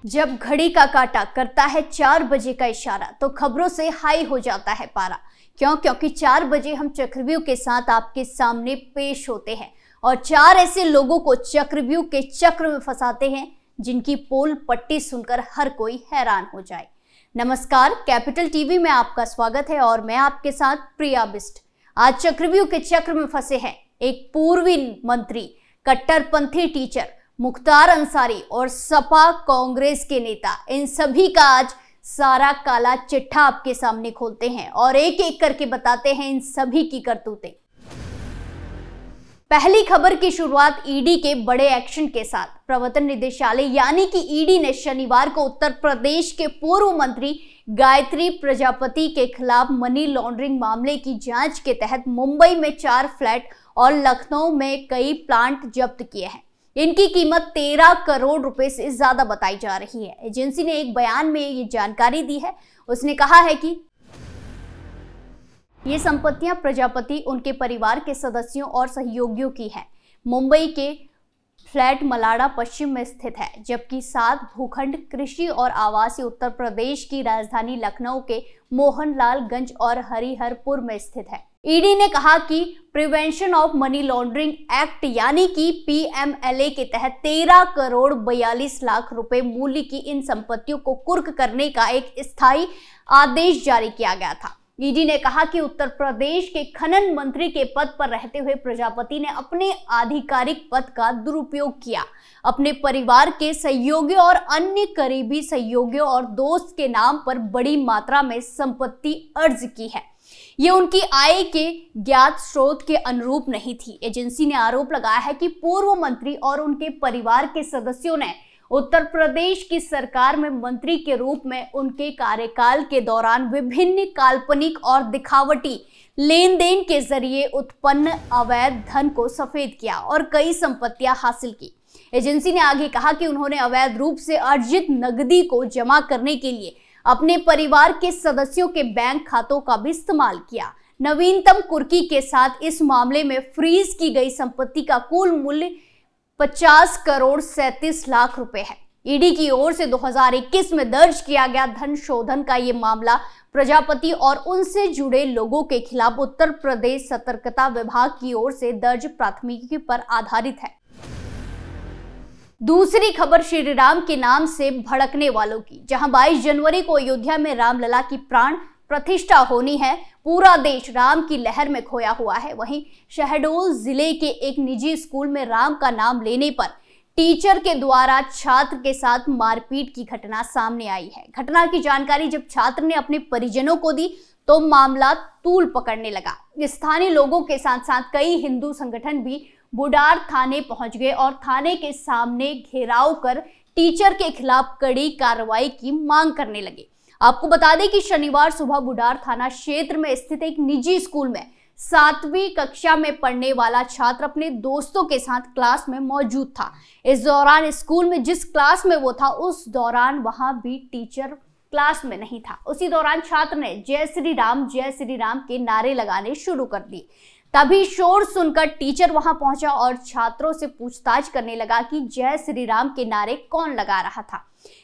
जब घड़ी का काटा करता है 4 बजे का इशारा तो खबरों से हाई हो जाता है पारा। क्योंकि 4 बजे हम चक्रव्यूह के साथ आपके सामने पेश होते हैं और 4 ऐसे लोगों को चक्रव्यूह के चक्र में फंसाते हैं जिनकी पोल पट्टी सुनकर हर कोई हैरान हो जाए। नमस्कार, कैपिटल टीवी में आपका स्वागत है और मैं आपके साथ प्रिया बिस्ट। आज चक्रव्यूह के चक्र में फंसे हैं एक पूर्वी मंत्री, कट्टरपंथी टीचर मुख्तार अंसारी और सपा कांग्रेस के नेता। इन सभी का आज सारा काला चिट्ठा आपके सामने खोलते हैं और एक एक करके बताते हैं इन सभी की करतूतें। पहली खबर की शुरुआत ईडी के बड़े एक्शन के साथ। प्रवर्तन निदेशालय यानी कि ईडी ने शनिवार को उत्तर प्रदेश के पूर्व मंत्री गायत्री प्रजापति के खिलाफ मनी लॉन्ड्रिंग मामले की जांच के तहत मुंबई में 4 फ्लैट और लखनऊ में कई प्लांट जब्त किए हैं। इनकी कीमत 13 करोड़ रुपए से ज्यादा बताई जा रही है। एजेंसी ने एक बयान में ये जानकारी दी है। उसने कहा है कि ये संपत्तियां प्रजापति, उनके परिवार के सदस्यों और सहयोगियों की है। मुंबई के फ्लैट मलाड़ा पश्चिम में स्थित है, जबकि 7 भूखंड कृषि और आवासीय उत्तर प्रदेश की राजधानी लखनऊ के मोहनलालगंज और हरिहरपुर में स्थित है। ईडी ने कहा कि prevention of money laundering act यानी कि पीएमएलए के तहत 13 करोड़ 42 लाख रुपए मूल्य की इन संपत्तियों को कुर्क करने का एक स्थायी आदेश जारी किया गया था। ईडी ने कहा कि उत्तर प्रदेश के खनन मंत्री के पद पर रहते हुए प्रजापति ने अपने आधिकारिक पद का दुरुपयोग किया, अपने परिवार के सहयोगियों और अन्य करीबी सहयोगियों और दोस्त के नाम पर बड़ी मात्रा में संपत्ति अर्ज की है। ये उनकी आय के ज्ञात स्रोत के अनुरूप नहीं थी। एजेंसी ने आरोप लगाया है कि पूर्व मंत्री और उनके परिवार के सदस्यों ने उत्तर प्रदेश की सरकार में मंत्री के रूप में उनके कार्यकाल के दौरान विभिन्न काल्पनिक और दिखावटी लेन देन के जरिए उत्पन्न अवैध धन को सफेद किया और कई संपत्तियां हासिल की। एजेंसी ने आगे कहा कि उन्होंने अवैध रूप से अर्जित नकदी को जमा करने के लिए अपने परिवार के सदस्यों के बैंक खातों का भी इस्तेमाल किया। नवीनतम कुर्की के साथ इस मामले में फ्रीज की गई संपत्ति का कुल मूल्य 50 करोड़ 37 लाख रुपए है। ईडी की ओर से 2021 में दर्ज किया गया धन शोधन का ये मामला प्रजापति और उनसे जुड़े लोगों के खिलाफ उत्तर प्रदेश सतर्कता विभाग की ओर से दर्ज प्राथमिकी पर आधारित है। दूसरी खबर श्री राम के नाम से भड़कने वालों की। जहां 22 जनवरी को अयोध्या में रामलला की प्राण प्रतिष्ठा होनी है, पूरा देश राम की लहर में खोया हुआ है। वहीं शहडोल जिले के एक निजी स्कूल में राम का नाम लेने पर टीचर के द्वारा छात्र के साथ मारपीट की घटना सामने आई है। घटना की जानकारी जब छात्र ने अपने परिजनों को दी तो मामला तूल पकड़ने लगा। स्थानीय लोगों के साथ साथ कई हिंदू संगठन भी बुडार थाने पहुंच गए और थाने के सामने घेराव कर टीचर के खिलाफ कड़ी कार्रवाई की मांग करने लगे। आपको बता दें कि शनिवार सुबह बुडार थाना क्षेत्र में स्थित एक निजी स्कूल में 7वीं कक्षा में पढ़ने वाला छात्र अपने दोस्तों के साथ क्लास में मौजूद था। इस दौरान स्कूल में जिस क्लास में वो था उस दौरान वहां भी टीचर क्लास में नहीं था। उसी दौरान छात्र ने जय श्री राम के नारे लगाने शुरू कर दिए। तभी शोर सुनकर टीचर वहां पहुंचा और छात्रों से पूछताछ करने लगा कि जय श्री राम के नारे कौन लगा रहा था।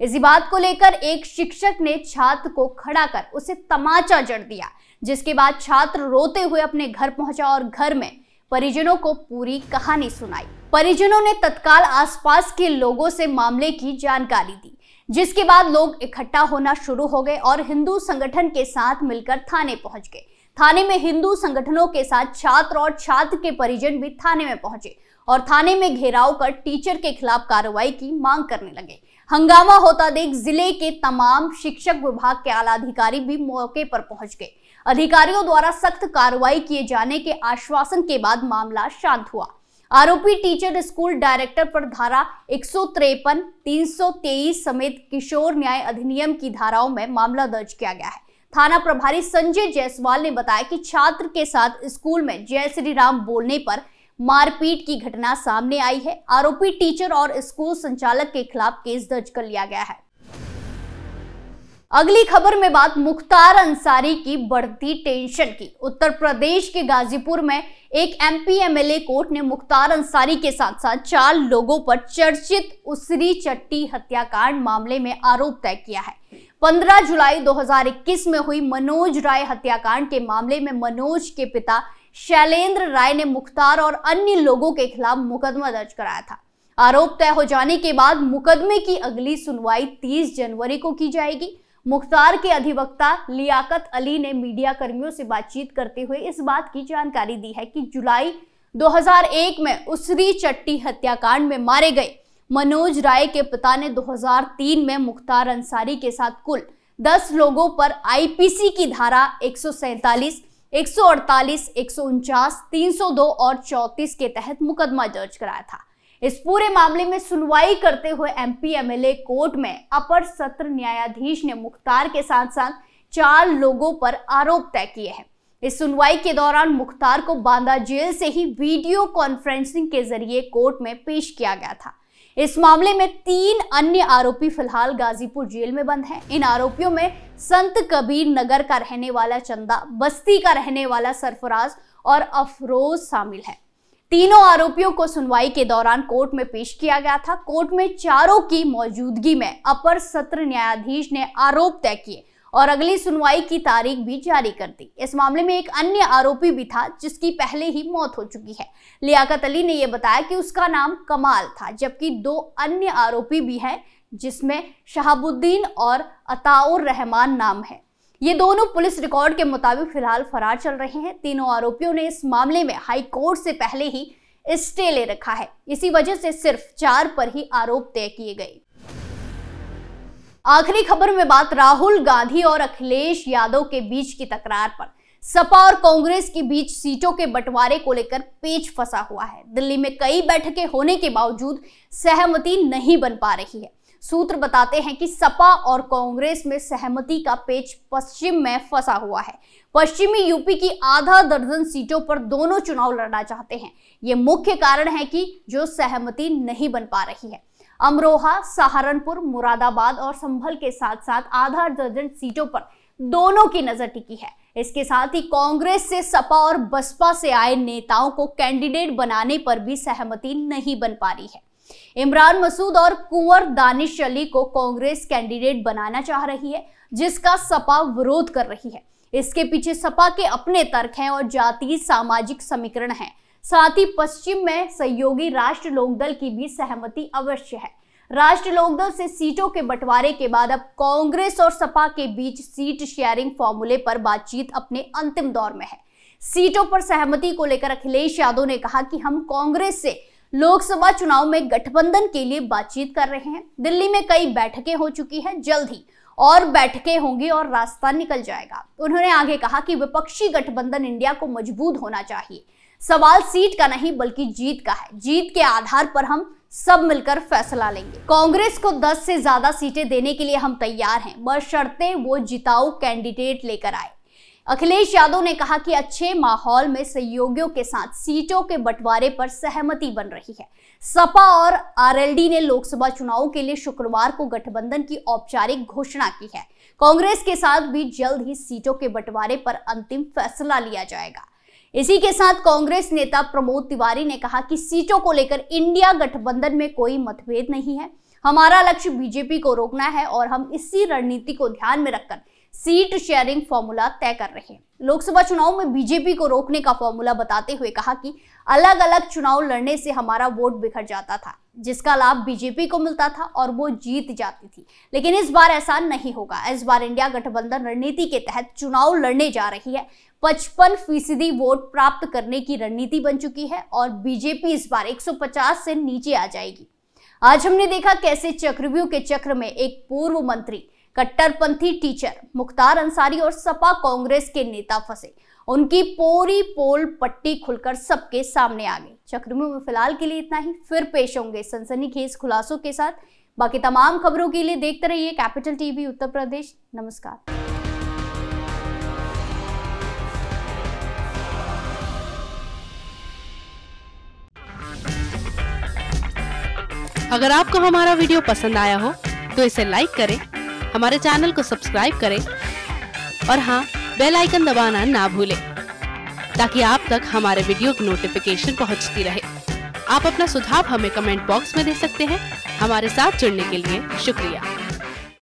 इसी बात को लेकर एक शिक्षक ने छात्र को खड़ा कर उसे तमाचा जड़ दिया, जिसके बाद छात्र रोते हुए अपने घर पहुंचा और घर में परिजनों को पूरी कहानी सुनाई। परिजनों ने तत्काल आसपास के लोगों से मामले की जानकारी दी, जिसके बाद लोग इकट्ठा होना शुरू हो गए और हिंदू संगठन के साथ मिलकर थाने पहुंच गए। थाने में हिंदू संगठनों के साथ छात्र और छात्र के परिजन भी थाने में पहुंचे और थाने में घेराव कर टीचर के खिलाफ कार्रवाई की मांग करने लगे। हंगामा होता देख जिले के तमाम शिक्षक विभाग के आला अधिकारी भी मौके पर पहुंच गए। अधिकारियों द्वारा सख्त कार्रवाई किए जाने के आश्वासन के बाद मामला शांत हुआ। आरोपी टीचर स्कूल डायरेक्टर पर धारा 153, 323 समेत किशोर न्याय अधिनियम की धाराओं में मामला दर्ज किया गया है। थाना प्रभारी संजय जायसवाल ने बताया कि छात्र के साथ स्कूल में जय श्री राम बोलने पर मारपीट की घटना सामने आई है। आरोपी टीचर और स्कूल संचालक के खिलाफ केस दर्ज कर लिया गया है। अगली खबर में बात मुख्तार अंसारी की बढ़ती टेंशन की। उत्तर प्रदेश के गाजीपुर में एक एमपी एमएलए कोर्ट ने मुख्तार अंसारी के साथ साथ 4 लोगों पर चर्चित उसरी चट्टी हत्याकांड मामले में आरोप तय किया है। 15 जुलाई 2021 में हुई मनोज राय हत्याकांड के मामले में मनोज के पिता शैलेंद्र राय ने मुख्तार और अन्य लोगों के खिलाफ मुकदमा दर्ज कराया था। आरोप तय हो जाने के बाद मुकदमे की अगली सुनवाई 30 जनवरी को की जाएगी। मुख्तार के अधिवक्ता लियाकत अली ने मीडिया कर्मियों से बातचीत करते हुए इस बात की जानकारी दी है कि जुलाई 2001 में उसरी चट्टी हत्याकांड में मारे गए मनोज राय के पिता ने 2003 में मुख्तार अंसारी के साथ कुल 10 लोगों पर आईपीसी की धारा 147, 148, 149, 302 और 34 के तहत मुकदमा दर्ज कराया था। इस पूरे मामले में सुनवाई करते हुए एमपी एमएलए कोर्ट में अपर सत्र न्यायाधीश ने मुख्तार के साथ साथ 4 लोगों पर आरोप तय किए हैं। इस सुनवाई के दौरान मुख्तार को बांदा जेल से ही वीडियो कॉन्फ्रेंसिंग के जरिए कोर्ट में पेश किया गया था। इस मामले में 3 अन्य आरोपी फिलहाल गाजीपुर जेल में बंद हैं। इन आरोपियों में संत कबीर नगर का रहने वाला चंदा, बस्ती का रहने वाला सरफराज और अफरोज शामिल है। तीनों आरोपियों को सुनवाई के दौरान कोर्ट में पेश किया गया था। कोर्ट में चारों की मौजूदगी में अपर सत्र न्यायाधीश ने आरोप तय किए और अगली सुनवाई की तारीख भी जारी कर दी। इस मामले में एक अन्य आरोपी भी था जिसकी पहले ही मौत हो चुकी है। लियाकत अली ने यह बताया कि उसका नाम कमाल था, जबकि 2 अन्य आरोपी भी हैं जिसमें शहाबुद्दीन और अताउर रहमान नाम है। ये दोनों पुलिस रिकॉर्ड के मुताबिक फिलहाल फरार चल रहे हैं। तीनों आरोपियों ने इस मामले में हाई कोर्ट से पहले ही स्टे ले रखा है। इसी वजह से सिर्फ 4 पर ही आरोप तय किए गए। आखिरी खबर में बात राहुल गांधी और अखिलेश यादव के बीच की तकरार पर। सपा और कांग्रेस के बीच सीटों के बंटवारे को लेकर पेच फंसा हुआ है। दिल्ली में कई बैठकें होने के बावजूद सहमति नहीं बन पा रही है। सूत्र बताते हैं कि सपा और कांग्रेस में सहमति का पेच पश्चिम में फंसा हुआ है। पश्चिमी यूपी की आधा दर्जन सीटों पर दोनों चुनाव लड़ना चाहते हैं। ये मुख्य कारण है कि जो सहमति नहीं बन पा रही है। अमरोहा, सहारनपुर, मुरादाबाद और संभल के साथ साथ आधा दर्जन सीटों पर दोनों की नजर टिकी है। इसके साथ ही कांग्रेस से सपा और बसपा से आए नेताओं को कैंडिडेट बनाने पर भी सहमति नहीं बन पा रही है। इमरान मसूद और कुंवर दानिश अली को कांग्रेस कैंडिडेट बनाना चाह रही है, जिसका सपा विरोध कर रही है। इसके पीछे सपा के अपने तर्क हैं और जातीय सामाजिक समीकरण हैं। साथ ही पश्चिम में सहयोगी राष्ट्र लोकदल की भी सहमति अवश्य है। राष्ट्र लोकदल से सीटों के बंटवारे के बाद अब कांग्रेस और सपा के बीच सीट शेयरिंग फॉर्मूले पर बातचीत अपने अंतिम दौर में है। सीटों पर सहमति को लेकर अखिलेश यादव ने कहा कि हम कांग्रेस से लोकसभा चुनाव में गठबंधन के लिए बातचीत कर रहे हैं। दिल्ली में कई बैठकें हो चुकी हैं, जल्द ही और बैठकें होंगी और रास्ता निकल जाएगा। उन्होंने आगे कहा कि विपक्षी गठबंधन इंडिया को मजबूत होना चाहिए। सवाल सीट का नहीं बल्कि जीत का है। जीत के आधार पर हम सब मिलकर फैसला लेंगे। कांग्रेस को 10 से ज्यादा सीटें देने के लिए हम तैयार हैं, बशर्ते वो जिताऊ कैंडिडेट लेकर आए। अखिलेश यादव ने कहा कि अच्छे माहौल में सहयोगियों के साथ सीटों के बंटवारे पर सहमति बन रही है। सपा और आरएलडी ने लोकसभा चुनाव के लिए शुक्रवार को गठबंधन की औपचारिक घोषणा की है। कांग्रेस के साथ भी जल्द ही सीटों के बंटवारे पर अंतिम फैसला लिया जाएगा। इसी के साथ कांग्रेस नेता प्रमोद तिवारी ने कहा कि सीटों को लेकर इंडिया गठबंधन में कोई मतभेद नहीं है। हमारा लक्ष्य बीजेपी को रोकना है और हम इसी रणनीति को ध्यान में रखकर सीट शेयरिंग फॉर्मूला तय कर रहे हैं। लोकसभा चुनाव में बीजेपी को रोकने का फॉर्मूला बताते हुए कहा कि अलग अलग चुनाव लड़ने से हमारा वोट बिखर जाता था, जिसका लाभ बीजेपी को मिलता था और वो जीत जाती थी। लेकिन इस बार ऐसा नहीं होगा। इस बार इंडिया गठबंधन रणनीति के तहत चुनाव लड़ने जा रही है। 55% वोट प्राप्त करने की रणनीति बन चुकी है और बीजेपी इस बार 150 से नीचे आ जाएगी। आज हमने देखा कैसे चक्रव्यूह के चक्र में एक पूर्व मंत्री, कट्टरपंथी टीचर मुख्तार अंसारी और सपा कांग्रेस के नेता फंसे। उनकी पूरी पोल पट्टी खुलकर सबके सामने आ गई। चक्रव्यूह में फिलहाल के लिए इतना ही। फिर पेश होंगे सनसनीखेज खुलासों के साथ। बाकी तमाम खबरों के लिए देखते रहिए कैपिटल टीवी उत्तर प्रदेश। नमस्कार। अगर आपको हमारा वीडियो पसंद आया हो तो इसे लाइक करें, हमारे चैनल को सब्सक्राइब करें और हाँ, बेल आइकन दबाना ना भूलें ताकि आप तक हमारे वीडियो की नोटिफिकेशन पहुंचती रहे। आप अपना सुझाव हमें कमेंट बॉक्स में दे सकते हैं। हमारे साथ जुड़ने के लिए शुक्रिया।